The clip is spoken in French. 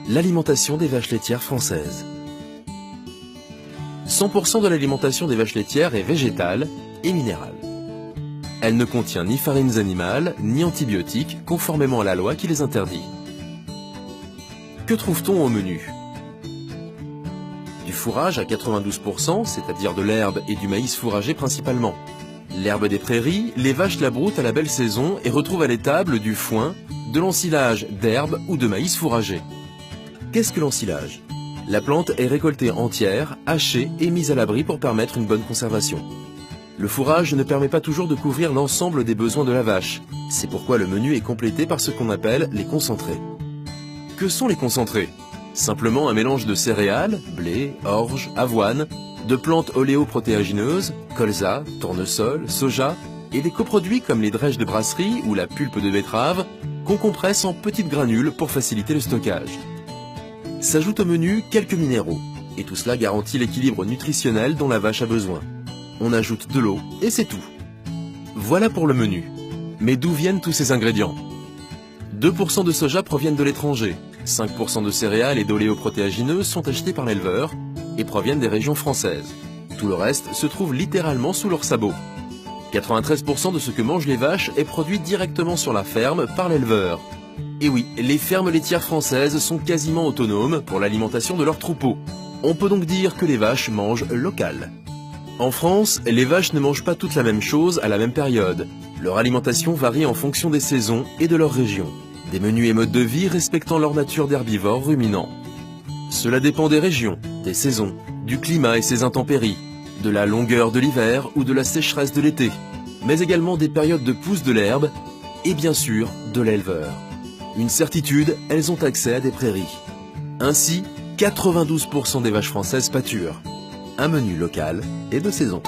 L'alimentation des vaches laitières françaises. 100% de l'alimentation des vaches laitières est végétale et minérale. Elle ne contient ni farines animales, ni antibiotiques, conformément à la loi qui les interdit. Que trouve-t-on au menu? Du fourrage à 92%, c'est-à-dire de l'herbe et du maïs fourragé principalement. L'herbe des prairies, les vaches la broutent à la belle saison et retrouvent à l'étable du foin, de l'ensilage d'herbe ou de maïs fourragé. Qu'est-ce que l'ensilage? La plante est récoltée entière, hachée et mise à l'abri pour permettre une bonne conservation. Le fourrage ne permet pas toujours de couvrir l'ensemble des besoins de la vache. C'est pourquoi le menu est complété par ce qu'on appelle les concentrés. Que sont les concentrés? Simplement un mélange de céréales, blé, orge, avoine, de plantes oléoprotéagineuses, colza, tournesol, soja, et des coproduits comme les drèches de brasserie ou la pulpe de betterave, qu'on compresse en petites granules pour faciliter le stockage. S'ajoutent au menu quelques minéraux, et tout cela garantit l'équilibre nutritionnel dont la vache a besoin. On ajoute de l'eau, et c'est tout. Voilà pour le menu. Mais d'où viennent tous ces ingrédients? 2% de soja proviennent de l'étranger, 5% de céréales et d'oléoprotéagineuses sont achetés par l'éleveur et proviennent des régions françaises. Tout le reste se trouve littéralement sous leurs sabots. 93% de ce que mangent les vaches est produit directement sur la ferme par l'éleveur. Et oui, les fermes laitières françaises sont quasiment autonomes pour l'alimentation de leurs troupeaux. On peut donc dire que les vaches mangent local. En France, les vaches ne mangent pas toutes la même chose à la même période. Leur alimentation varie en fonction des saisons et de leur région. Des menus et modes de vie respectant leur nature d'herbivores ruminants. Cela dépend des régions, des saisons, du climat et ses intempéries, de la longueur de l'hiver ou de la sécheresse de l'été, mais également des périodes de pousse de l'herbe et bien sûr de l'éleveur. Une certitude, elles ont accès à des prairies. Ainsi, 92% des vaches françaises pâturent. Un menu local et de saison.